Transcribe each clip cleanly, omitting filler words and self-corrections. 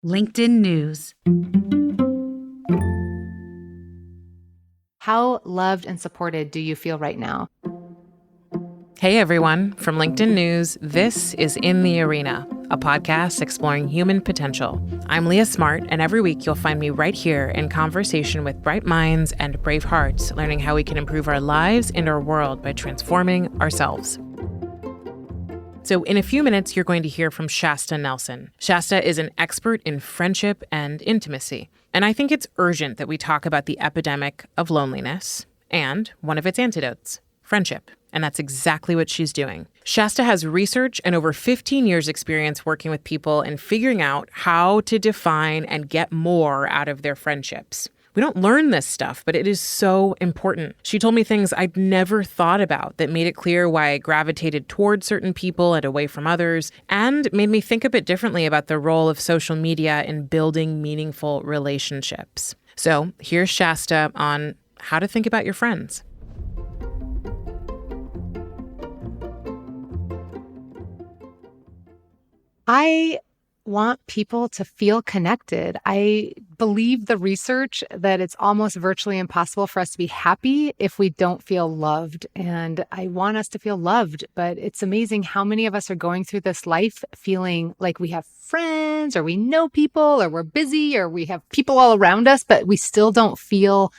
LinkedIn News. How loved and supported do you feel right now? Hey everyone, from LinkedIn News, this is In the Arena, a podcast exploring human potential. I'm Leah Smart, and every week you'll find me right here in conversation with bright minds and brave hearts, learning how we can improve our lives and our world by transforming ourselves. So in a few minutes, you're going to hear from Shasta Nelson. Shasta is an expert in friendship and intimacy, and I think it's urgent that we talk about the epidemic of loneliness and one of its antidotes, friendship. And that's exactly what she's doing. Shasta has research and over 15 years experience working with people and figuring out how to define and get more out of their friendships. We don't learn this stuff, but it is so important. She told me things I'd never thought about that made it clear why I gravitated toward certain people and away from others, and made me think a bit differently about the role of social media in building meaningful relationships. So here's Shasta on how to think about your friends. I want people to feel connected. I believe the research that it's almost virtually impossible for us to be happy if we don't feel loved. And I want us to feel loved, but it's amazing how many of us are going through this life feeling like we have friends or we know people or we're busy or we have people all around us, but we still don't feel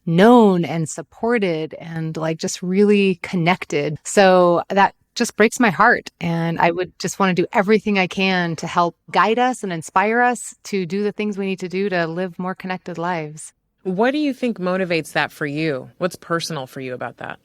known and supported and like just really connected. So that just breaks my heart. And I would just want to do everything I can to help guide us and inspire us to do the things we need to do to live more connected lives. What do you think motivates that for you? What's personal for you about that?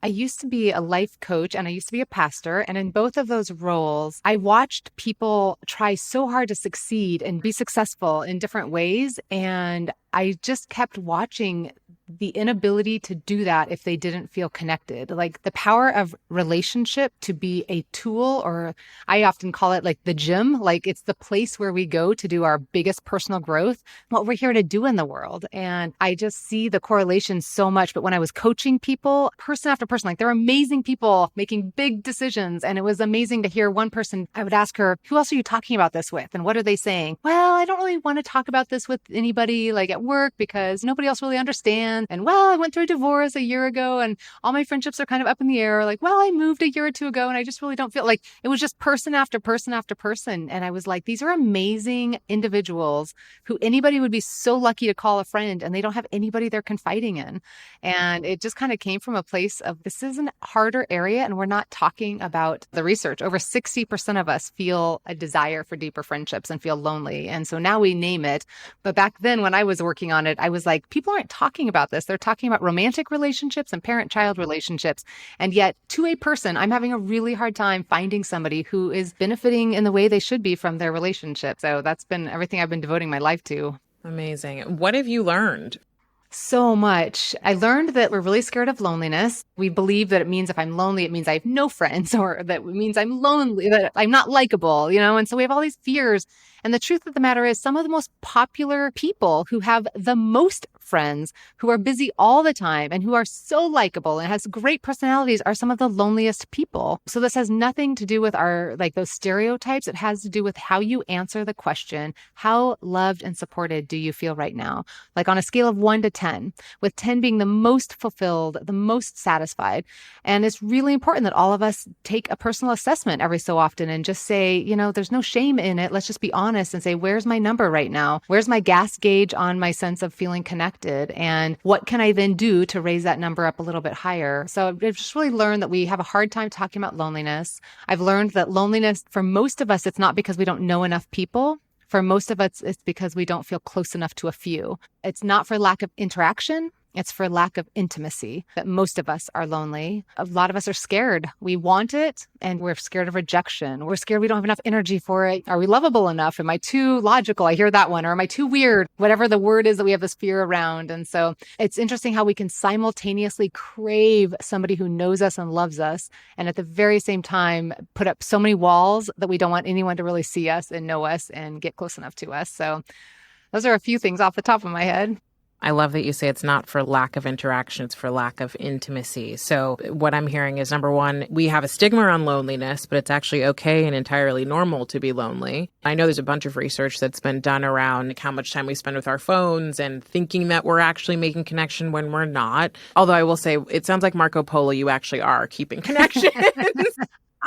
I used to be a life coach and I used to be a pastor. And in both of those roles, I watched people try so hard to succeed and be successful in different ways. And I just kept watching the inability to do that if they didn't feel connected. Like the power of relationship to be a tool, or I often call it like the gym, like it's the place where we go to do our biggest personal growth, what we're here to do in the world. And I just see the correlation so much. But when I was coaching people, person after person, like they're amazing people making big decisions. And it was amazing to hear one person, I would ask her, who else are you talking about this with? And what are they saying? Well, I don't really want to talk about this with anybody like at work because nobody else really understands. And well, I went through a divorce a year ago and all my friendships are kind of up in the air. Like, well, I moved a year or two ago and I just really don't feel like it was just person after person after person. And I was like, these are amazing individuals who anybody would be so lucky to call a friend and they don't have anybody they're confiding in. And it just kind of came from a place of this is a harder area and we're not talking about the research. Over 60% of us feel a desire for deeper friendships and feel lonely. And so now we name it. But back then when I was working on it, I was like, people aren't talking about this. They're talking about romantic relationships and parent-child relationships. And yet to a person, I'm having a really hard time finding somebody who is benefiting in the way they should be from their relationship. So that's been everything I've been devoting my life to. Amazing. What have you learned? So much. I learned that we're really scared of loneliness. We believe that it means if I'm lonely, it means I have no friends, or that it means I'm lonely, that I'm not likable, And so we have all these fears. And the truth of the matter is some of the most popular people who have the most friends, who are busy all the time and who are so likable and has great personalities are some of the loneliest people. So this has nothing to do with those stereotypes. It has to do with how you answer the question, how loved and supported do you feel right now? Like on a scale of 1 to 10, with 10 being the most fulfilled, the most satisfied. And it's really important that all of us take a personal assessment every so often and just say, there's no shame in it. Let's just be honest and say, where's my number right now? Where's my gas gauge on my sense of feeling connected? And what can I then do to raise that number up a little bit higher? So I've just really learned that we have a hard time talking about loneliness. I've learned that loneliness, for most of us, it's not because we don't know enough people. For most of us, it's because we don't feel close enough to a few. It's not for lack of interaction. It's for lack of intimacy that most of us are lonely. A lot of us are scared. We want it and we're scared of rejection. We're scared we don't have enough energy for it. Are we lovable enough? Am I too logical? I hear that one. Or am I too weird? Whatever the word is that we have this fear around. And so it's interesting how we can simultaneously crave somebody who knows us and loves us. And at the very same time, put up so many walls that we don't want anyone to really see us and know us and get close enough to us. So those are a few things off the top of my head. I love that you say it's not for lack of interaction, it's for lack of intimacy. So what I'm hearing is, number one, we have a stigma around loneliness, but it's actually okay and entirely normal to be lonely. I know there's a bunch of research that's been done around how much time we spend with our phones and thinking that we're actually making connection when we're not. Although I will say, it sounds like Marco Polo, you actually are keeping connection.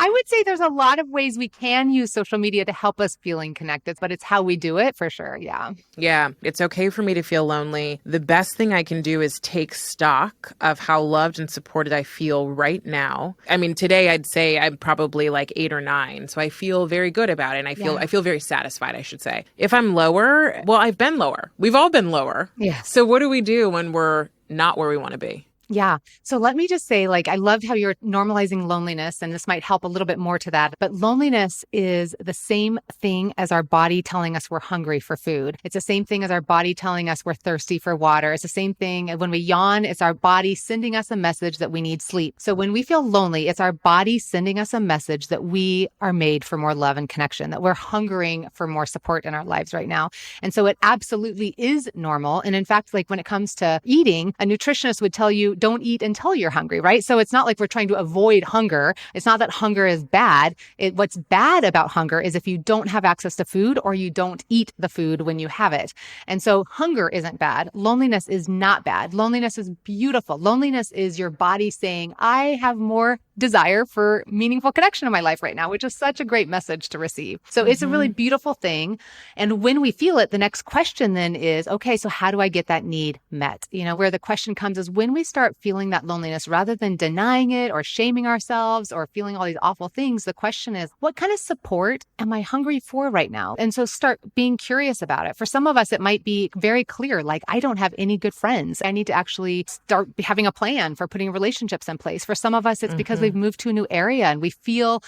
I would say there's a lot of ways we can use social media to help us feeling connected, but it's how we do it for sure. Yeah. Yeah, it's okay for me to feel lonely. The best thing I can do is take stock of how loved and supported I feel right now. I mean, today I'd say I'm probably like 8 or 9, so I feel very good about it, and I feel very satisfied, I should say. If I'm lower, well, I've been lower. We've all been lower. Yeah. So what do we do when we're not where we want to be? Yeah. So let me just say, I loved how you're normalizing loneliness, and this might help a little bit more to that. But loneliness is the same thing as our body telling us we're hungry for food. It's the same thing as our body telling us we're thirsty for water. It's the same thing when we yawn, it's our body sending us a message that we need sleep. So when we feel lonely, it's our body sending us a message that we are made for more love and connection, that we're hungering for more support in our lives right now. And so it absolutely is normal. And in fact, when it comes to eating, a nutritionist would tell you, don't eat until you're hungry, right? So it's not like we're trying to avoid hunger. It's not that hunger is bad. What's bad about hunger is if you don't have access to food or you don't eat the food when you have it. And so hunger isn't bad. Loneliness is not bad. Loneliness is beautiful. Loneliness is your body saying, I have more desire for meaningful connection in my life right now, which is such a great message to receive. So it's a really beautiful thing. And when we feel it, the next question then is, okay, so how do I get that need met? Where the question comes is when we start feeling that loneliness, rather than denying it or shaming ourselves or feeling all these awful things, the question is, what kind of support am I hungry for right now? And so start being curious about it. For some of us, it might be very clear, I don't have any good friends. I need to actually start having a plan for putting relationships in place. For some of us, it's because we've moved to a new area and we feel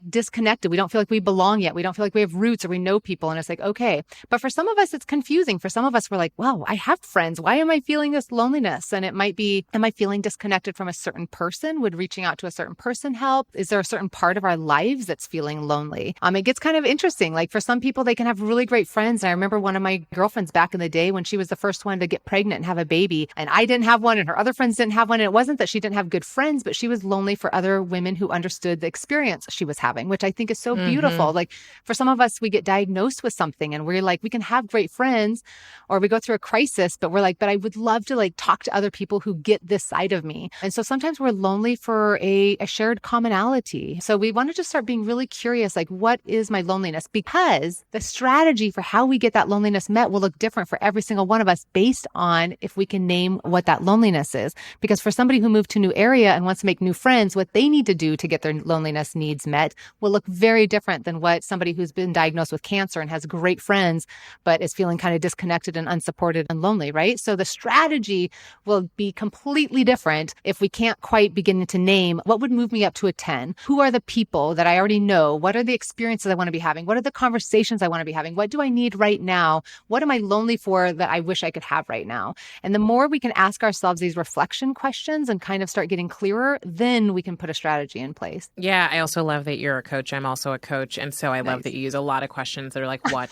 disconnected. We don't feel like we belong yet. We don't feel like we have roots or we know people. And it's okay. But for some of us, it's confusing. For some of us, we're like, wow, I have friends. Why am I feeling this loneliness? And it might be, am I feeling disconnected from a certain person? Would reaching out to a certain person help? Is there a certain part of our lives that's feeling lonely? It gets kind of interesting. For some people, they can have really great friends. And I remember one of my girlfriends back in the day when she was the first one to get pregnant and have a baby. And I didn't have one and her other friends didn't have one. And it wasn't that she didn't have good friends, but she was lonely for other women who understood the experience she was having, which I think is so beautiful. For some of us, we get diagnosed with something and we're we can have great friends, or we go through a crisis, but we're but I would love to talk to other people who get this side of me. And so sometimes we're lonely for a shared commonality. So we want to just start being really curious, what is my loneliness? Because the strategy for how we get that loneliness met will look different for every single one of us based on if we can name what that loneliness is. Because for somebody who moved to a new area and wants to make new friends, what they need to do to get their loneliness needs met will look very different than what somebody who's been diagnosed with cancer and has great friends, but is feeling kind of disconnected and unsupported and lonely, right? So the strategy will be completely different if we can't quite begin to name what would move me up to a 10. Who are the people that I already know? What are the experiences I want to be having? What are the conversations I want to be having? What do I need right now? What am I lonely for that I wish I could have right now? And the more we can ask ourselves these reflection questions and kind of start getting clearer, then we can put a strategy in place. Yeah, I also love that you're a coach. I'm also a coach. And so I love that you use a lot of questions that are what?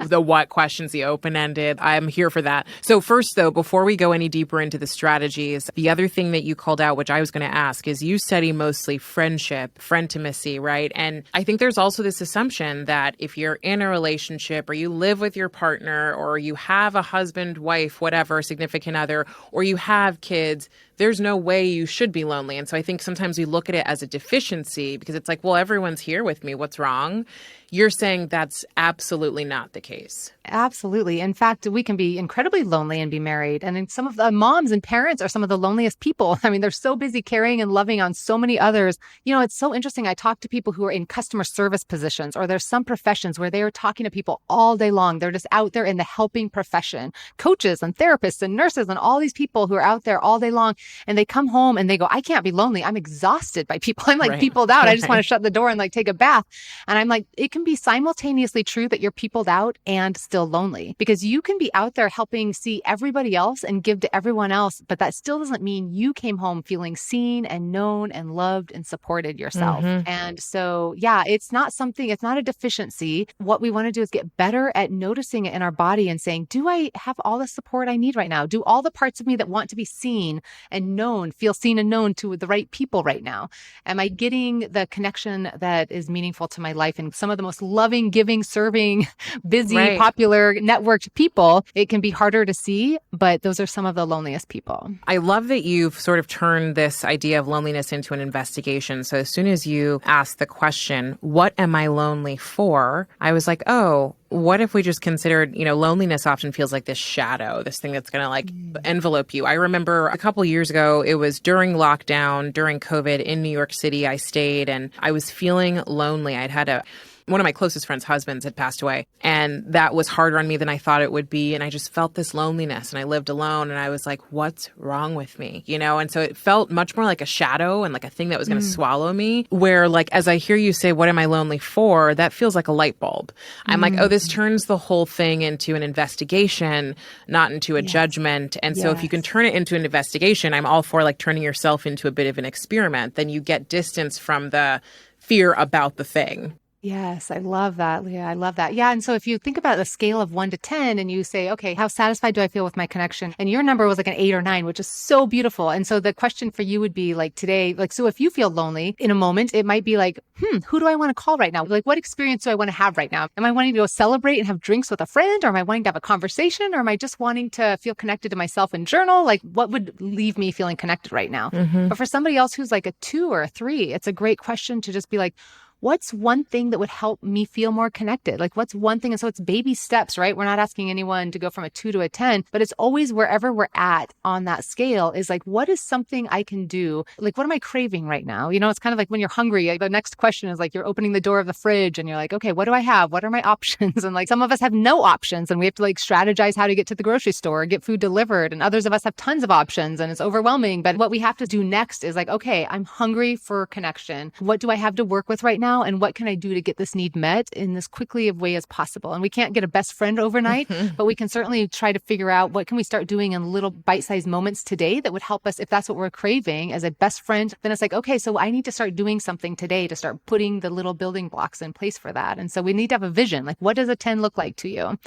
The what questions, the open-ended. I'm here for that. So first, though, before we go any deeper into the strategies, the other thing that you called out, which I was going to ask, is you study mostly friendship, frientimacy, right? And I think there's also this assumption that if you're in a relationship or you live with your partner or you have a husband, wife, whatever, significant other, or you have kids, there's no way you should be lonely. And so I think sometimes we look at it as a deficiency because it's well, everyone's here with me. What's wrong? You're saying that's absolutely not the case. Absolutely. In fact, we can be incredibly lonely and be married. And some of the moms and parents are some of the loneliest people. I mean, they're so busy caring and loving on so many others. It's so interesting. I talk to people who are in customer service positions, or there's some professions where they are talking to people all day long. They're just out there in the helping profession, coaches and therapists and nurses and all these people who are out there all day long. And they come home and they go, I can't be lonely. I'm exhausted by people. I'm peopled out. I just want to shut the door and take a bath. And I'm it can can be simultaneously true that you're peopled out and still lonely, because you can be out there helping see everybody else and give to everyone else, but that still doesn't mean you came home feeling seen and known and loved and supported yourself. And so, yeah, it's not a deficiency. What we want to do is get better at noticing it in our body and saying, do I have all the support I need right now? Do all the parts of me that want to be seen and known feel seen and known to the right people right now? Am I getting the connection that is meaningful to my life? And some of the most loving, giving, serving, busy, popular, networked people, it can be harder to see, but those are some of the loneliest people. I love that you've sort of turned this idea of loneliness into an investigation. So as soon as you asked the question, what am I lonely for? I was like, oh, what if we just considered, loneliness often feels like this shadow, this thing that's going to envelope you. I remember a couple years ago, it was during lockdown, during COVID in New York City, I stayed and I was feeling lonely. I'd had one of my closest friends' husbands had passed away, and that was harder on me than I thought it would be. And I just felt this loneliness, and I lived alone, and I was like, what's wrong with me? And so it felt much more like a shadow and like a thing that was going to swallow me, where like, as I hear you say, what am I lonely for? That feels like a light bulb. I'm like, oh, this turns the whole thing into an investigation, not into a judgment. And so if you can turn it into an investigation, I'm all for like turning yourself into a bit of an experiment. Then you get distance from the fear about the thing. Yes, I love that, Leah. I love that. Yeah. And so if you think about the scale of 1 to 10 and you say, okay, how satisfied do I feel with my connection? And your number was like an 8 or 9, which is so beautiful. And so the question for you would be like today, like, so if you feel lonely in a moment, it might be like, who do I want to call right now? Like, what experience do I want to have right now? Am I wanting to go celebrate and have drinks with a friend? Or am I wanting to have a conversation? Or am I just wanting to feel connected to myself and journal? Like, what would leave me feeling connected right now? But for somebody else who's like a 2 or a 3, it's a great question to just be like, what's one thing that would help me feel more connected? Like, what's one thing? And so it's baby steps, right? We're not asking anyone to go from a 2 to a 10, but it's always wherever we're at on that scale is like, what is something I can do? Like, what am I craving right now? It's kind of like when you're hungry, like the next question is like, you're opening the door of the fridge and you're like, okay, what do I have? What are my options? And like, some of us have no options and we have to like strategize how to get to the grocery store, get food delivered. And others of us have tons of options and it's overwhelming. But what we have to do next is like, okay, I'm hungry for connection. What do I have to work with right now? And what can I do to get this need met in as quickly of way as possible? And we can't get a best friend overnight, but we can certainly try to figure out what can we start doing in little bite-sized moments today that would help us if that's what we're craving as a best friend. Then it's like, okay, so I need to start doing something today to start putting the little building blocks in place for that. And so we need to have a vision. Like, what does a 10 look like to you?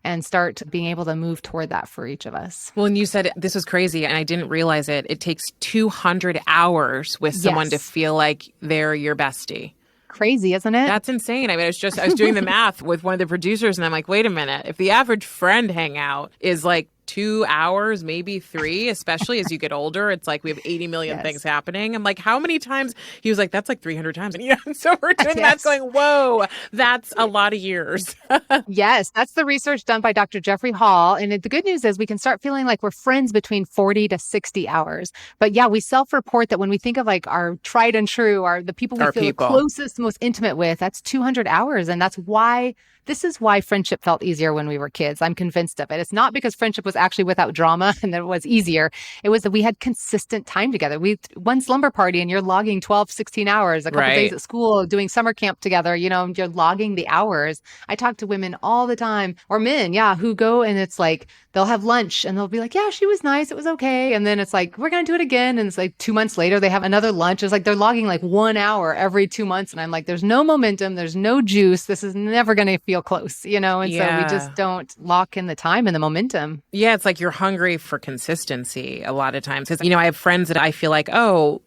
And start being able to move toward that for each of us. Well, and you said this was crazy and I didn't realize it. It takes 200 hours with someone to feel like they're your bestie. Crazy, isn't it? That's insane. I mean, I was doing the math with one of the producers and I'm like, wait a minute. If the average friend hangout is like 2 hours, maybe 3, especially as you get older, it's like we have 80 million things happening. I'm like, how many times? He was like, that's like 300 times. And so we're doing that going, whoa, that's a lot of years. Yes, that's the research done by Dr. Jeffrey Hall. And the good news is we can start feeling like we're friends between 40 to 60 hours. But yeah, we self-report that when we think of like our tried and true, the people we feel the closest, most intimate with, that's 200 hours. And this is why friendship felt easier when we were kids. I'm convinced of it. It's not because friendship was actually without drama and that it was easier. It was that we had consistent time together. One slumber party and you're logging 12, 16 hours, a couple days at school, doing summer camp together, you're logging the hours. I talk to women all the time, or men, who go and it's like, they'll have lunch and they'll be like, yeah, she was nice. It was okay. And then it's like, we're going to do it again. And it's like 2 months later, they have another lunch. It's like they're logging like 1 hour every 2 months. And I'm like, there's no momentum. There's no juice. This is never going to feel close, And so we just don't lock in the time and the momentum. Yeah. It's like you're hungry for consistency a lot of times. Because, I have friends that I feel like, oh,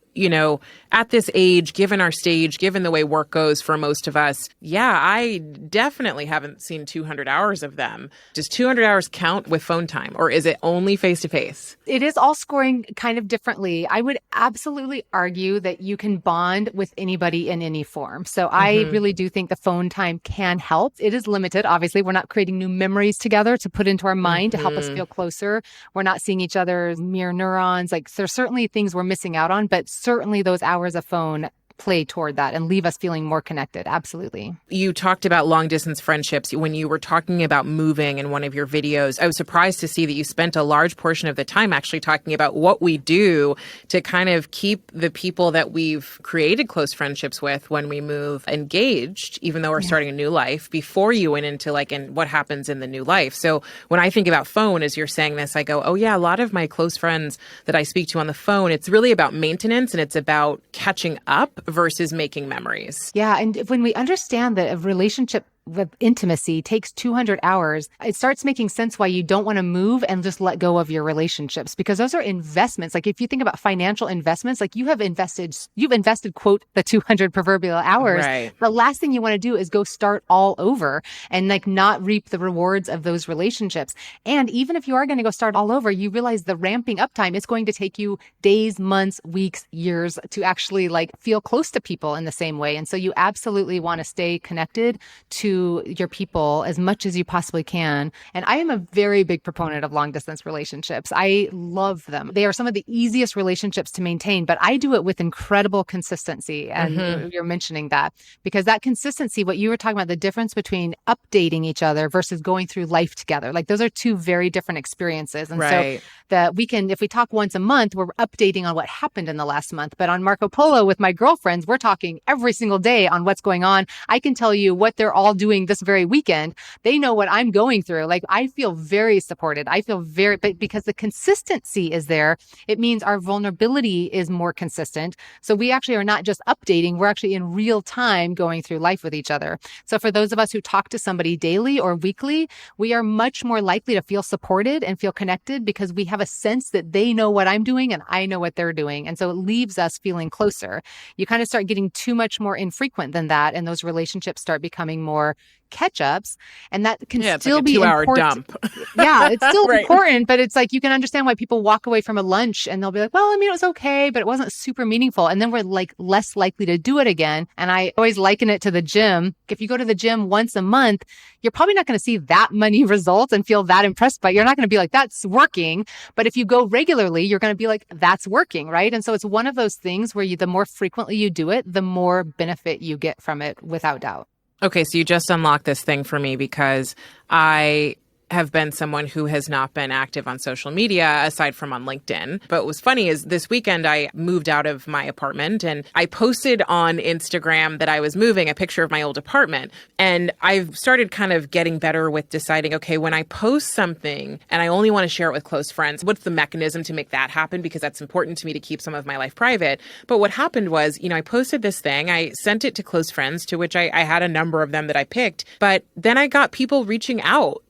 at this age, given our stage, given the way work goes for most of us, I definitely haven't seen 200 hours of them. Does 200 hours count with phone time or is it only face-to-face? It is all scoring kind of differently. I would absolutely argue that you can bond with anybody in any form. So I really do think the phone time can help. It is limited. Obviously, we're not creating new memories together to put into our mind to help us feel closer. We're not seeing each other's mirror neurons. Like there's certainly things we're missing out on, but certainly those hours of phone play toward that and leave us feeling more connected. Absolutely. You talked about long distance friendships. When you were talking about moving in one of your videos, I was surprised to see that you spent a large portion of the time actually talking about what we do to kind of keep the people that we've created close friendships with when we move engaged, even though we're starting a new life, before you went into and what happens in the new life. So when I think about phone, as you're saying this, I go, oh yeah, a lot of my close friends that I speak to on the phone, it's really about maintenance and it's about catching up versus making memories. Yeah. And when we understand that a relationship with intimacy takes 200 hours, it starts making sense why you don't want to move and just let go of your relationships, because those are investments. Like if you think about financial investments, like you've invested, quote, the 200 proverbial hours. Right. The last thing you want to do is go start all over and not reap the rewards of those relationships. And even if you are going to go start all over, you realize the ramping up time is going to take you days, months, weeks, years to actually feel close to people in the same way. And so you absolutely want to stay connected to your people as much as you possibly can. And I am a very big proponent of long distance relationships. I love them. They are some of the easiest relationships to maintain, but I do it with incredible consistency. And you're mentioning that because that consistency, what you were talking about, the difference between updating each other versus going through life together, those are two very different experiences. And so that if we talk once a month, we're updating on what happened in the last month. But on Marco Polo with my girlfriends, we're talking every single day on what's going on. I can tell you what they're all doing this very weekend. They know what I'm going through. I feel very supported. But because the consistency is there, it means our vulnerability is more consistent. So we actually are not just updating, we're actually in real time going through life with each other. So for those of us who talk to somebody daily or weekly, we are much more likely to feel supported and feel connected because we have a sense that they know what I'm doing and I know what they're doing. And so it leaves us feeling closer. You kind of start getting too much more infrequent than that, and those relationships start becoming more catch-ups, and that can still be 2-hour important. dump. Yeah, it's still important, but it's you can understand why people walk away from a lunch and they'll be like, well, I mean, it was okay, but it wasn't super meaningful. And then we're less likely to do it again. And I always liken it to the gym. If you go to the gym once a month, you're probably not going to see that many results and feel that impressed by it. You're not going to be like, that's working. But if you go regularly, you're going to be like, that's working, right? And so it's one of those things where the more frequently you do it, the more benefit you get from it, without doubt. Okay, so you just unlocked this thing for me because I have been someone who has not been active on social media aside from on LinkedIn. But what was funny is this weekend I moved out of my apartment and I posted on Instagram that I was moving a picture of my old apartment. And I've started kind of getting better with deciding, okay, when I post something and I only want to share it with close friends, what's the mechanism to make that happen? Because that's important to me to keep some of my life private. But what happened was, I posted this thing, I sent it to close friends, to which I had a number of them that I picked. But then I got people reaching out,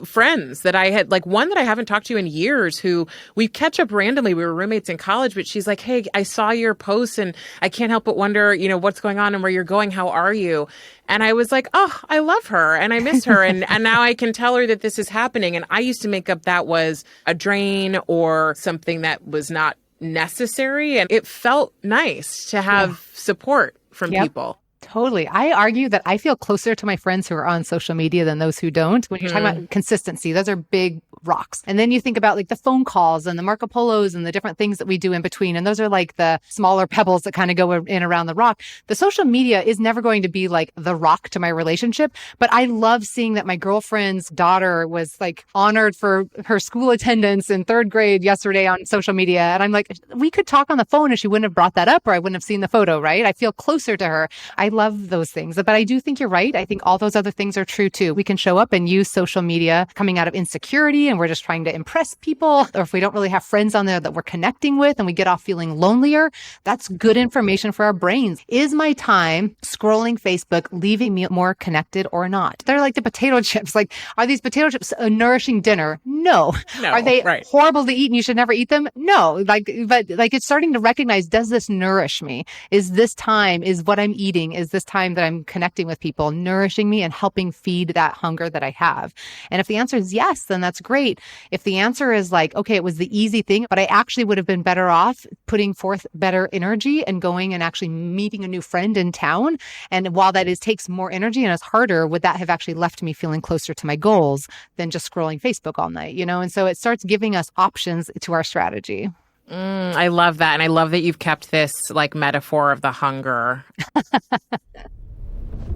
friends that I had, one that I haven't talked to in years who we catch up randomly. We were roommates in college, but she's like, hey, I saw your post and I can't help but wonder, what's going on and where you're going. How are you? And I was like, oh, I love her and I miss her. And now I can tell her that this is happening. And I used to make up that was a drain or something that was not necessary. And it felt nice to have support from people. Totally. I argue that I feel closer to my friends who are on social media than those who don't. When you're talking about consistency, those are big rocks. And then you think about the phone calls and the Marco Polos and the different things that we do in between. And those are the smaller pebbles that kind of go in around the rock. The social media is never going to be the rock to my relationship. But I love seeing that my girlfriend's daughter was honored for her school attendance in third grade yesterday on social media. And I'm like, we could talk on the phone and she wouldn't have brought that up or I wouldn't have seen the photo, right? I feel closer to her. I love those things. But I do think you're right. I think all those other things are true too. We can show up and use social media coming out of insecurity and we're just trying to impress people. Or if we don't really have friends on there that we're connecting with and we get off feeling lonelier, that's good information for our brains. Is my time scrolling Facebook leaving me more connected or not? They're like the potato chips. Are these potato chips a nourishing dinner? No. Are they horrible to eat and you should never eat them? No. But it's starting to recognize, does this nourish me? Is this time, is what I'm eating, is this time that I'm connecting with people nourishing me and helping feed that hunger that I have? And if the answer is yes, then that's great. If the answer is okay, it was the easy thing, but I actually would have been better off putting forth better energy and going and actually meeting a new friend in town. And while that takes more energy and is harder, would that have actually left me feeling closer to my goals than just scrolling Facebook all night, And so it starts giving us options to our strategy. I love that. And I love that you've kept this like metaphor of the hunger.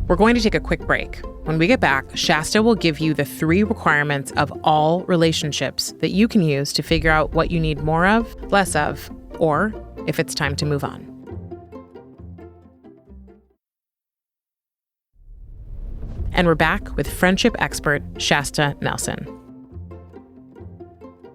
We're going to take a quick break. When we get back, Shasta will give you the 3 requirements of all relationships that you can use to figure out what you need more of, less of, or if it's time to move on. And we're back with friendship expert Shasta Nelson.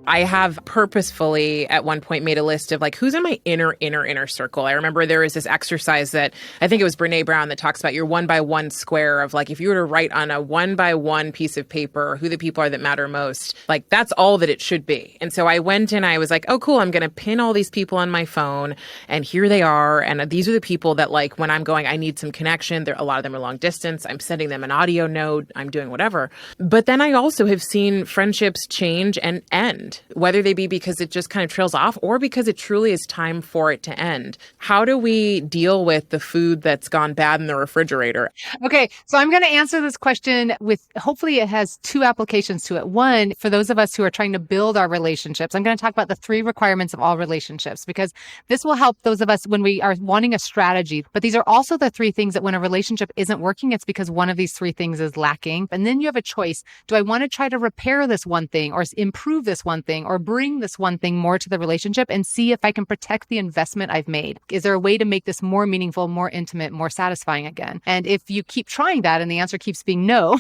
I have purposefully at one point made a list of like, who's in my inner circle. I remember there was this exercise that I think it was Brene Brown that talks about your 1x1 square of like, if you were to write on a 1x1 piece of paper, who the people are that matter most, like that's all that it should be. And so I went and I was like, oh, cool. I'm going to pin all these people on my phone and here they are. And these are the people that like, when I'm going, I need some connection. A lot of them are long distance. I'm sending them an audio note. I'm doing whatever. But then I also have seen friendships change and end, whether they be because it just kind of trails off or because it truly is time for it to end. How do we deal with the food that's gone bad in the refrigerator? Okay, so I'm going to answer this question with, hopefully it has 2 applications to it. One, for those of us who are trying to build our relationships, I'm going to talk about the 3 requirements of all relationships, because this will help those of us when we are wanting a strategy. But these are also the 3 things that when a relationship isn't working, it's because one of these 3 things is lacking. And then you have a choice. Do I want to try to repair this one thing or improve this one thing or bring this one thing more to the relationship and see if I can protect the investment I've made? Is there a way to make this more meaningful, more intimate, more satisfying again? And if you keep trying that and the answer keeps being no,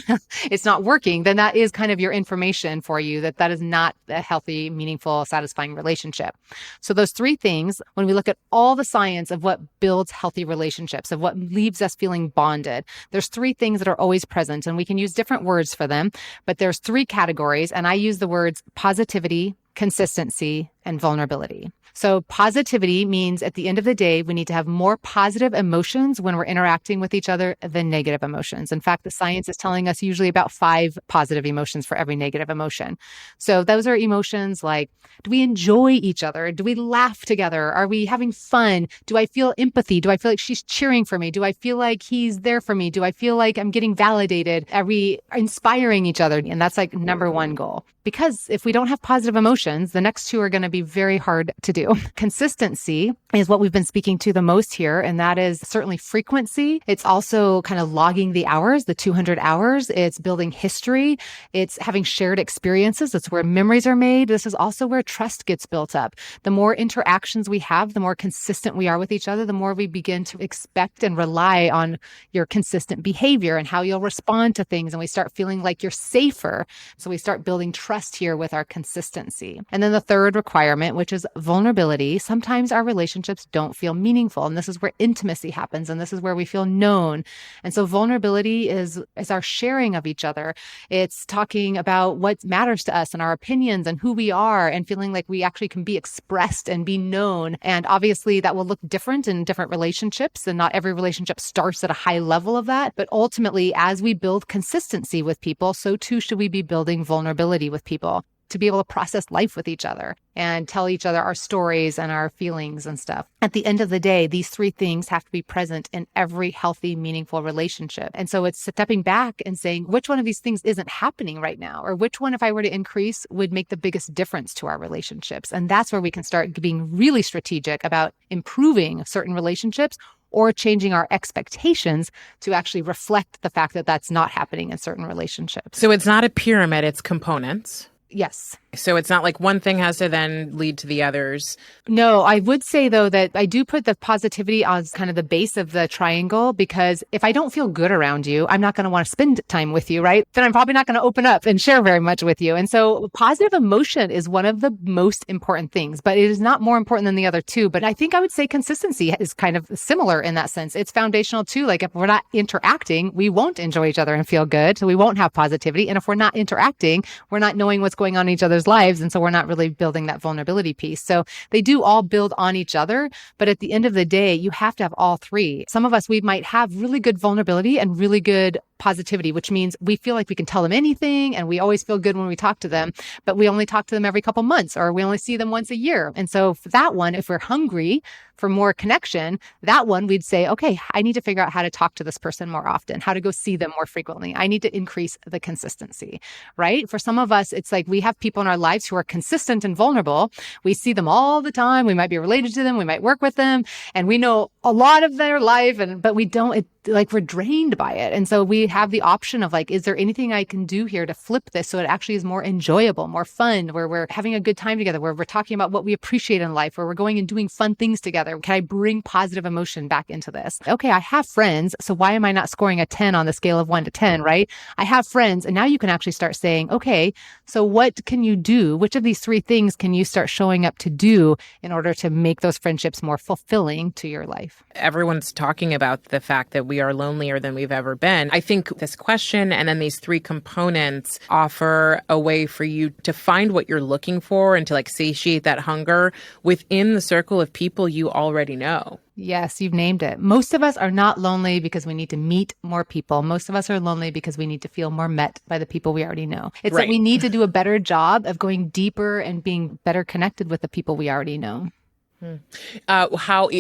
it's not working, then that is kind of your information for you that that is not a healthy, meaningful, satisfying relationship. So those 3 things, when we look at all the science of what builds healthy relationships, of what leaves us feeling bonded, there's 3 things that are always present, and we can use different words for them, but there's 3 categories, and I use the words positivity, consistency, and vulnerability. So positivity means at the end of the day, we need to have more positive emotions when we're interacting with each other than negative emotions. In fact, the science is telling us usually about 5 positive emotions for every negative emotion. So those are emotions like, do we enjoy each other? Do we laugh together? Are we having fun? Do I feel empathy? Do I feel like she's cheering for me? Do I feel like he's there for me? Do I feel like I'm getting validated? Are we inspiring each other? And that's like number 1 goal. Because if we don't have positive emotions, the next 2 are going to be very hard to do. Consistency is what we've been speaking to the most here, and that is certainly frequency. It's also kind of logging the hours, the 200 hours. It's building history. It's having shared experiences. That's where memories are made. This is also where trust gets built up. The more interactions we have, the more consistent we are with each other, the more we begin to expect and rely on your consistent behavior and how you'll respond to things. And we start feeling like you're safer. So we start building trust here with our consistency. And then the 3rd requirement, which is vulnerability. Sometimes our relationships don't feel meaningful. And this is where intimacy happens. And this is where we feel known. And so vulnerability is our sharing of each other. It's talking about what matters to us and our opinions and who we are and feeling like we actually can be expressed and be known. And obviously that will look different in different relationships. And not every relationship starts at a high level of that. But ultimately, as we build consistency with people, so too should we be building vulnerability with people, to be able to process life with each other and tell each other our stories and our feelings and stuff. At the end of the day, these 3 things have to be present in every healthy, meaningful relationship. And so it's stepping back and saying, which one of these things isn't happening right now? Or which one, if I were to increase, would make the biggest difference to our relationships? And that's where we can start being really strategic about improving certain relationships or changing our expectations to actually reflect the fact that that's not happening in certain relationships. So it's not a pyramid, it's components. Yes. So it's not like one thing has to then lead to the others. No, I would say though that I do put the positivity as kind of the base of the triangle, because if I don't feel good around you, I'm not going to want to spend time with you, right? Then I'm probably not going to open up and share very much with you. And so positive emotion is one of the most important things, but it is not more important than the other 2. But I think I would say consistency is kind of similar in that sense. It's foundational too. Like if we're not interacting, we won't enjoy each other and feel good. So we won't have positivity. And if we're not interacting, we're not knowing what's going on in each other's lives. And so we're not really building that vulnerability piece. So they do all build on each other. But at the end of the day, you have to have all 3. Some of us, we might have really good vulnerability and really good positivity, which means we feel like we can tell them anything and we always feel good when we talk to them, but we only talk to them every couple months or we only see them once a year. And so for that one, if we're hungry for more connection, that one we'd say, okay, I need to figure out how to talk to this person more often, how to go see them more frequently. I need to increase the consistency, right? For some of us, it's like we have people in our lives who are consistent and vulnerable. We see them all the time. We might be related to them. We might work with them and we know a lot of their life, but we don't, like we're drained by it. And so we have the option of like, is there anything I can do here to flip this so it actually is more enjoyable, more fun, where we're having a good time together, where we're talking about what we appreciate in life, where we're going and doing fun things together. Can I bring positive emotion back into this? Okay, I have friends. So why am I not scoring a 10 on the scale of 1 to 10, right? I have friends. And now you can actually start saying, okay, so what can you do? Which of these 3 things can you start showing up to do in order to make those friendships more fulfilling to your life? Everyone's talking about the fact that we are lonelier than we've ever been. I think this question and then these 3 components offer a way for you to find what you're looking for and to like satiate that hunger within the circle of people you already know. Yes, you've named it. Most of us are not lonely because we need to meet more people. Most of us are lonely because we need to feel more met by the people we already know. It's Right. that we need to do a better job of going deeper and being better connected with the people we already know.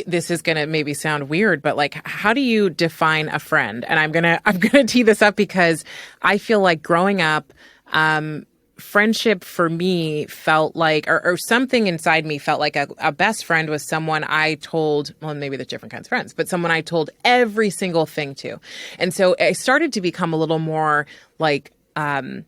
This is going to maybe sound weird, but like, how do you define a friend? And I'm going to tee this up because I feel like growing up, friendship for me felt like, or something inside me felt like a best friend was someone I told, well, maybe there's different kinds of friends, but someone I told every single thing to. And so I started to become a little more like, I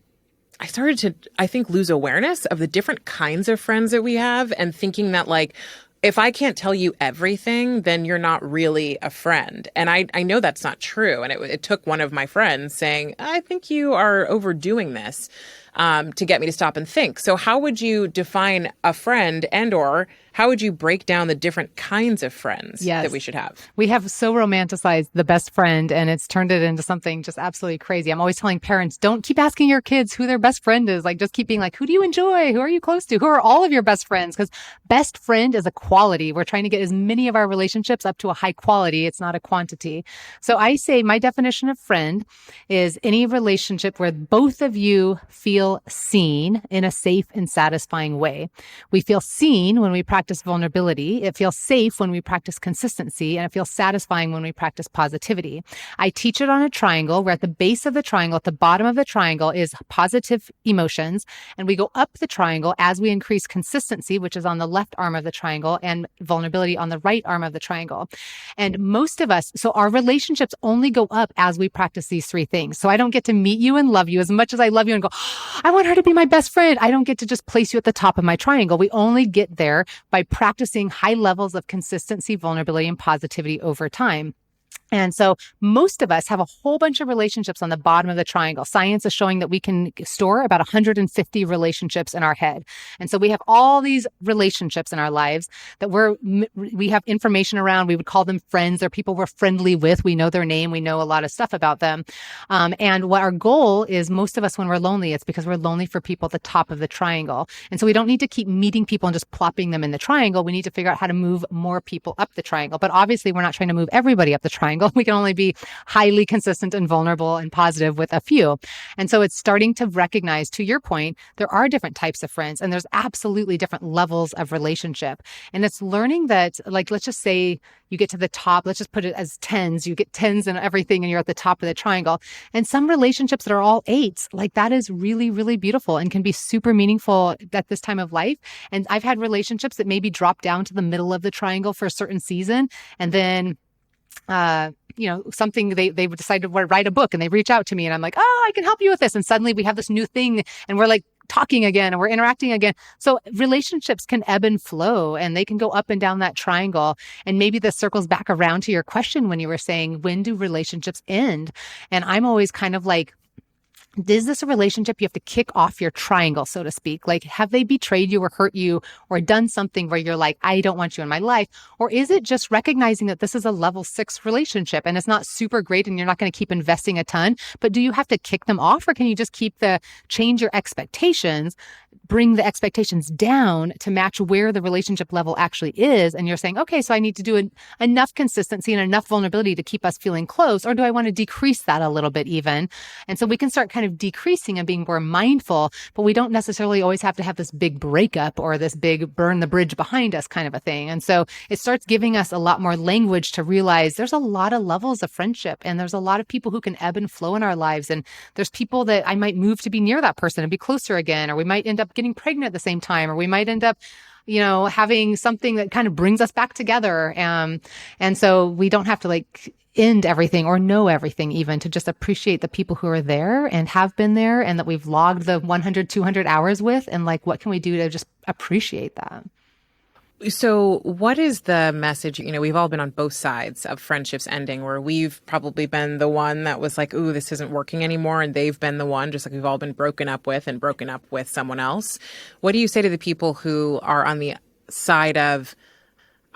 started to, I think, lose awareness of the different kinds of friends that we have and thinking that like, if I can't tell you everything, then you're not really a friend. And I know that's not true. And it took one of my friends saying, I think you are overdoing this, to get me to stop and think. So how would you define a friend or how would you break down the different kinds of friends that we should have? We have so romanticized the best friend and it's turned it into something just absolutely crazy. I'm always telling parents, don't keep asking your kids who their best friend is. Like just keep being like, who do you enjoy? Who are you close to? Who are all of your best friends? Because best friend is a quality. We're trying to get as many of our relationships up to a high quality. It's not a quantity. So I say my definition of friend is any relationship where both of you feel seen in a safe and satisfying way. We feel seen when we practice vulnerability. It feels safe when we practice consistency, and it feels satisfying when we practice positivity. I teach it on a triangle where at the base of the triangle, at the bottom of the triangle is positive emotions, and we go up the triangle as we increase consistency, which is on the left arm of the triangle, and vulnerability on the right arm of the triangle. And most of us, so our relationships only go up as we practice these 3 things. So I don't get to meet you and love you as much as I love you and go, I want her to be my best friend. I don't get to just place you at the top of my triangle. We only get there by practicing high levels of consistency, vulnerability, and positivity over time. And so most of us have a whole bunch of relationships on the bottom of the triangle. Science is showing that we can store about 150 relationships in our head. And so we have all these relationships in our lives that we have information around. We would call them friends. They're people we're friendly with. We know their name. We know a lot of stuff about them. And what our goal is, most of us when we're lonely, it's because we're lonely for people at the top of the triangle. And so we don't need to keep meeting people and just plopping them in the triangle. We need to figure out how to move more people up the triangle. But obviously we're not trying to move everybody up the triangle. We can only be highly consistent and vulnerable and positive with a few. And so it's starting to recognize, to your point, there are different types of friends and there's absolutely different levels of relationship. And it's learning that, like, let's just say you get to the top, let's just put it as 10s, you get 10s and everything and you're at the top of the triangle. And some relationships that are all 8s, like that is really, really beautiful and can be super meaningful at this time of life. And I've had relationships that maybe drop down to the middle of the triangle for a certain season. And then something they decided to write a book and they reach out to me and I'm like, oh, I can help you with this. And suddenly we have this new thing and we're like talking again and we're interacting again. So relationships can ebb and flow and they can go up and down that triangle. And maybe this circles back around to your question when you were saying, when do relationships end? And I'm always kind of like, Is this a relationship you have to kick off your triangle, so to speak? Like, have they betrayed you or hurt you or done something where you're like, I don't want you in my life? Or is it just recognizing that this is a level 6 relationship and it's not super great and you're not going to keep investing a ton, but do you have to kick them off, or can you just change your expectations, bring the expectations down to match where the relationship level actually is? And you're saying, okay, so I need to do enough consistency and enough vulnerability to keep us feeling close, or do I want to decrease that a little bit even? And so we can start kind of decreasing and being more mindful, but we don't necessarily always have to have this big breakup or this big burn the bridge behind us kind of a thing. And so it starts giving us a lot more language to realize there's a lot of levels of friendship, and there's a lot of people who can ebb and flow in our lives. And there's people that I might move to be near that person and be closer again, or we might end up getting pregnant at the same time, or we might end up having something that kind of brings us back together. And so we don't have to like end everything or know everything, even to just appreciate the people who are there and have been there and that we've logged the 100, 200 hours with. And like, what can we do to just appreciate that? So what is the message? We've all been on both sides of friendships ending, where we've probably been the one that was like, ooh, this isn't working anymore. And they've been the one, just like we've all been broken up with someone else. What do you say to the people who are on the side of,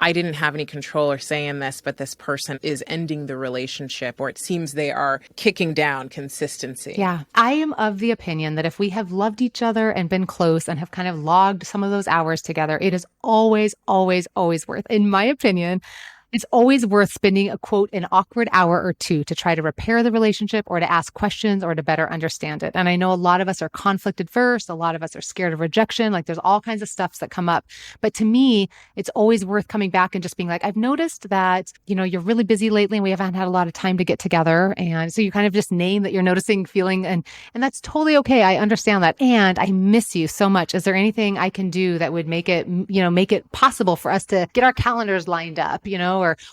I didn't have any control or say in this, but this person is ending the relationship, or it seems they are kicking down consistency? Yeah, I am of the opinion that if we have loved each other and been close and have kind of logged some of those hours together, it is always, always, always worth, in my opinion, it's always worth spending an awkward hour or two to try to repair the relationship or to ask questions or to better understand it. And I know a lot of us are conflict adverse. A lot of us are scared of rejection. Like, there's all kinds of stuffs that come up. But to me, it's always worth coming back and just being like, I've noticed that, you're really busy lately and we haven't had a lot of time to get together. And so you kind of just name that you're noticing, feeling, and that's totally okay. I understand that. And I miss you so much. Is there anything I can do that would make it possible for us to get our calendars lined up,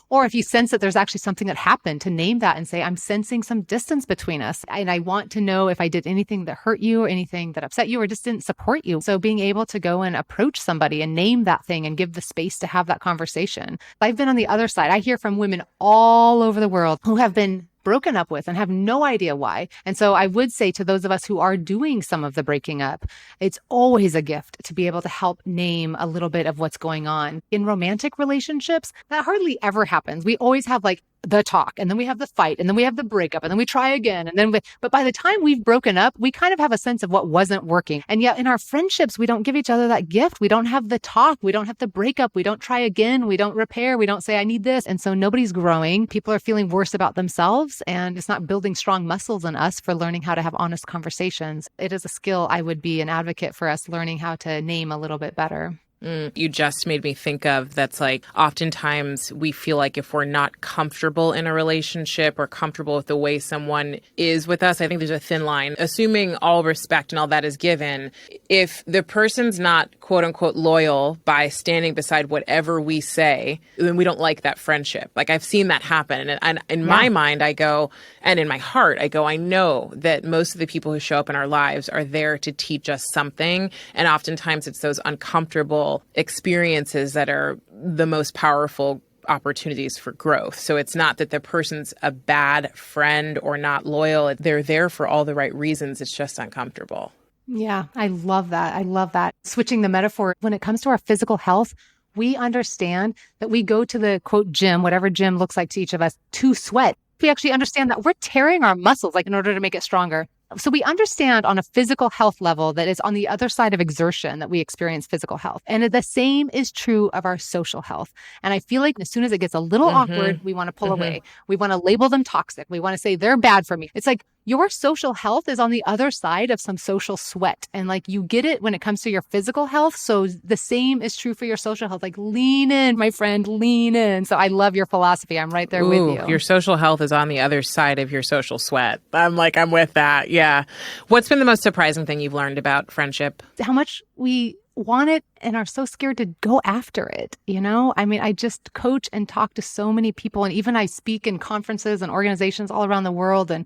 or if you sense that there's actually something that happened, to name that and say, I'm sensing some distance between us. And I want to know if I did anything that hurt you or anything that upset you or just didn't support you. So being able to go and approach somebody and name that thing and give the space to have that conversation. I've been on the other side. I hear from women all over the world who have been broken up with and have no idea why. And so I would say to those of us who are doing some of the breaking up, it's always a gift to be able to help name a little bit of what's going on. In romantic relationships, that hardly ever happens. We always have like the talk, and then we have the fight, and then we have the breakup, and then we try again. But by the time we've broken up, we kind of have a sense of what wasn't working. And yet in our friendships, we don't give each other that gift. We don't have the talk. We don't have the breakup. We don't try again. We don't repair. We don't say, I need this. And so nobody's growing. People are feeling worse about themselves, and it's not building strong muscles in us for learning how to have honest conversations. It is a skill I would be an advocate for us learning how to name a little bit better. You just made me think of, that's like, oftentimes we feel like if we're not comfortable in a relationship or comfortable with the way someone is with us, I think there's a thin line. Assuming all respect and all that is given, if the person's not quote unquote loyal by standing beside whatever we say, then we don't like that friendship. Like, I've seen that happen. And in my mind, I go, and in my heart, I go, I know that most of the people who show up in our lives are there to teach us something. And oftentimes it's those uncomfortable experiences that are the most powerful opportunities for growth. So it's not that the person's a bad friend or not loyal. They're there for all the right reasons. It's just uncomfortable. Yeah, I love that. I love that. Switching the metaphor, when it comes to our physical health, we understand that we go to the quote gym, whatever gym looks like to each of us, to sweat. We actually understand that we're tearing our muscles in order to make it stronger. So we understand on a physical health level that it's on the other side of exertion that we experience physical health. And the same is true of our social health. And I feel like as soon as it gets a little awkward, we want to pull away. We want to label them toxic. We want to say they're bad for me. It's like your social health is on the other side of some social sweat. And like, you get it when it comes to your physical health. So the same is true for your social health. Like, lean in, my friend, lean in. So I love your philosophy. I'm right there with you. Your social health is on the other side of your social sweat. I'm with that. Yeah. What's been the most surprising thing you've learned about friendship? How much we want it and are so scared to go after it. I mean, I just coach and talk to so many people, and even I speak in conferences and organizations all around the world. And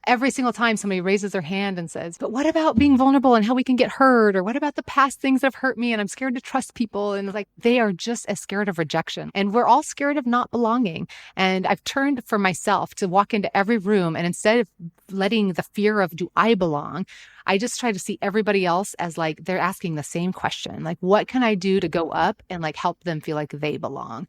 every single time somebody raises their hand and says, but what about being vulnerable and how we can get hurt? Or what about the past things that have hurt me and I'm scared to trust people? And like, they are just as scared of rejection. And we're all scared of not belonging. And I've turned for myself to walk into every room, and instead of letting the fear of, do I belong? I just try to see everybody else as like, they're asking the same question. Like, what can I do to go up and like help them feel like they belong?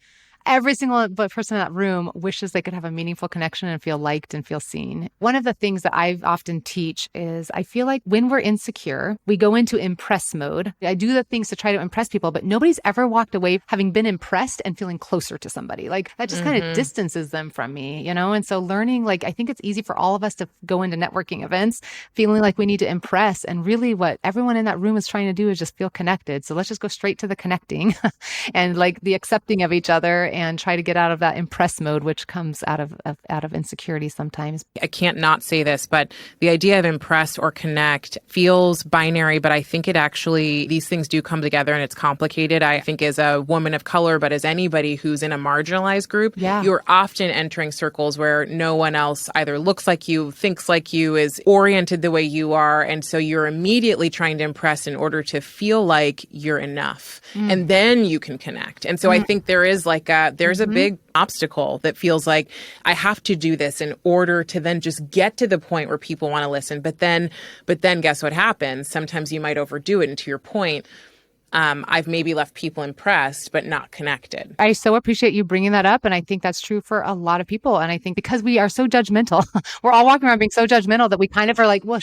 Every single person in that room wishes they could have a meaningful connection and feel liked and feel seen. One of the things that I often teach is I feel like when we're insecure, we go into impress mode. I do the things to try to impress people, but nobody's ever walked away having been impressed and feeling closer to somebody. Like that just kind of distances them from me, And so learning, like, I think it's easy for all of us to go into networking events feeling like we need to impress. And really what everyone in that room is trying to do is just feel connected. So let's just go straight to the connecting and like the accepting of each other, and try to get out of that impress mode, which comes out of insecurity sometimes. I can't not say this, but the idea of impress or connect feels binary, but I think it actually, these things do come together and it's complicated. I think as a woman of color, but as anybody who's in a marginalized group, you're often entering circles where no one else either looks like you, thinks like you, is oriented the way you are. And so you're immediately trying to impress in order to feel like you're enough. And then you can connect. And so I think there is like there's a big obstacle that feels like I have to do this in order to then just get to the point where people want to listen. But then guess what happens? Sometimes you might overdo it. And to your point, I've maybe left people impressed, but not connected. I so appreciate you bringing that up. And I think that's true for a lot of people. And I think because we are so judgmental, we're all walking around being so judgmental that we kind of are like, well,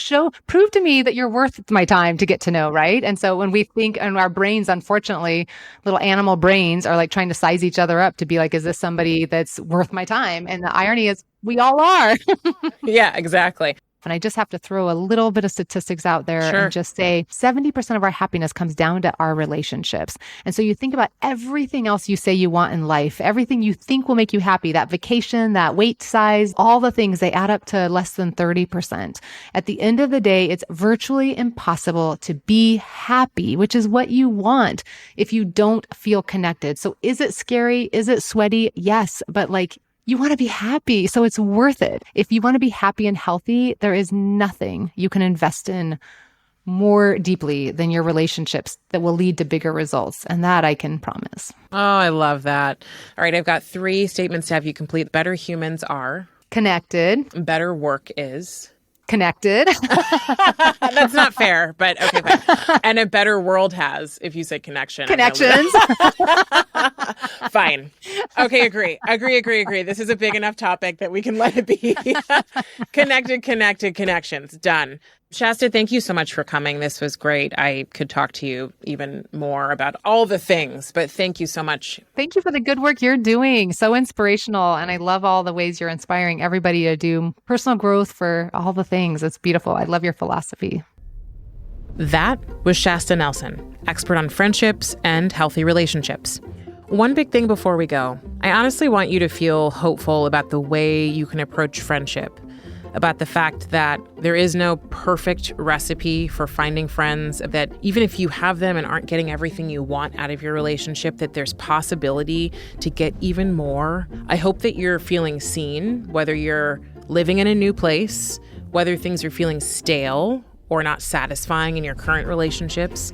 prove to me that you're worth my time to get to know, right? And so when we think, and our brains, unfortunately, little animal brains are like trying to size each other up to be like, is this somebody that's worth my time? And the irony is we all are. Yeah, exactly. And I just have to throw a little bit of statistics out there and just say 70% of our happiness comes down to our relationships. And so you think about everything else you say you want in life, everything you think will make you happy, that vacation, that weight size, all the things, they add up to less than 30%. At the end of the day, it's virtually impossible to be happy, which is what you want, if you don't feel connected. So is it scary? Is it sweaty? Yes. But like, you want to be happy, so it's worth it. If you want to be happy and healthy, there is nothing you can invest in more deeply than your relationships that will lead to bigger results. And that I can promise. Oh, I love that. All right, I've got 3 statements to have you complete. Better humans are connected. Better work is connected. That's not fair, but okay, fine. And a better world has, if you say connection. Connections. Fine. Okay, agree. This is a big enough topic that we can let it be. Connected, connections. Done. Shasta, thank you so much for coming. This was great. I could talk to you even more about all the things, but thank you so much. Thank you for the good work you're doing. So inspirational. And I love all the ways you're inspiring everybody to do personal growth for all the things. It's beautiful. I love your philosophy. That was Shasta Nelson, expert on friendships and healthy relationships. One big thing before we go, I honestly want you to feel hopeful about the way you can approach friendship, about the fact that there is no perfect recipe for finding friends, that even if you have them and aren't getting everything you want out of your relationship, that there's possibility to get even more. I hope that you're feeling seen, whether you're living in a new place, whether things are feeling stale or not satisfying in your current relationships.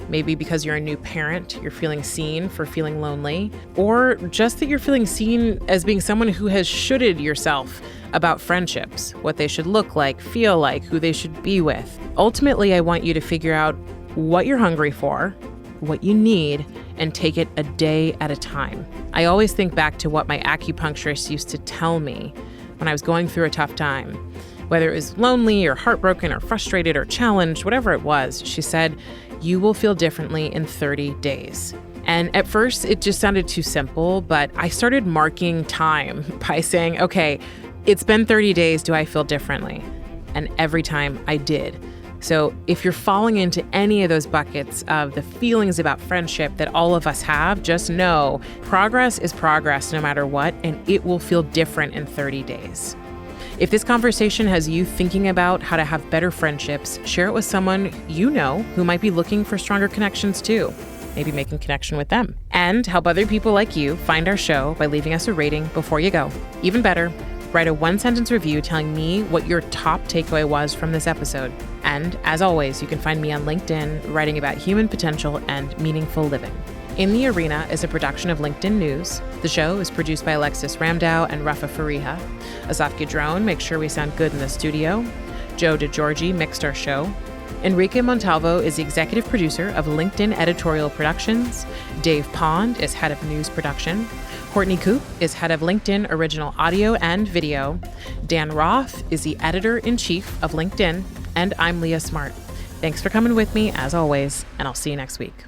Maybe because you're a new parent, you're feeling seen for feeling lonely, or just that you're feeling seen as being someone who has shoulded yourself about friendships, what they should look like, feel like, who they should be with. Ultimately, I want you to figure out what you're hungry for, what you need, and take it a day at a time. I always think back to what my acupuncturist used to tell me when I was going through a tough time. Whether it was lonely or heartbroken or frustrated or challenged, whatever it was, she said, you will feel differently in 30 days. And at first, it just sounded too simple, but I started marking time by saying, okay, it's been 30 days, do I feel differently? And every time I did. So if you're falling into any of those buckets of the feelings about friendship that all of us have, just know progress is progress no matter what, and it will feel different in 30 days. If this conversation has you thinking about how to have better friendships, share it with someone you know who might be looking for stronger connections too. Maybe making connection with them. And help other people like you find our show by leaving us a rating before you go. Even better, Write a one-sentence review telling me what your top takeaway was from this episode. And as always, you can find me on LinkedIn writing about human potential and meaningful living. In the Arena is a production of LinkedIn News. The show is produced by Alexis Ramdow and Rafa Fariha. Asaf Gidron makes sure we sound good in the studio. Joe DeGiorgi mixed our show. Enrique Montalvo is the executive producer of LinkedIn Editorial Productions. Dave Pond is head of news production. Courtney Coop is head of LinkedIn Original Audio and Video. Dan Roth is the editor-in-chief of LinkedIn. And I'm Leah Smart. Thanks for coming with me, as always, and I'll see you next week.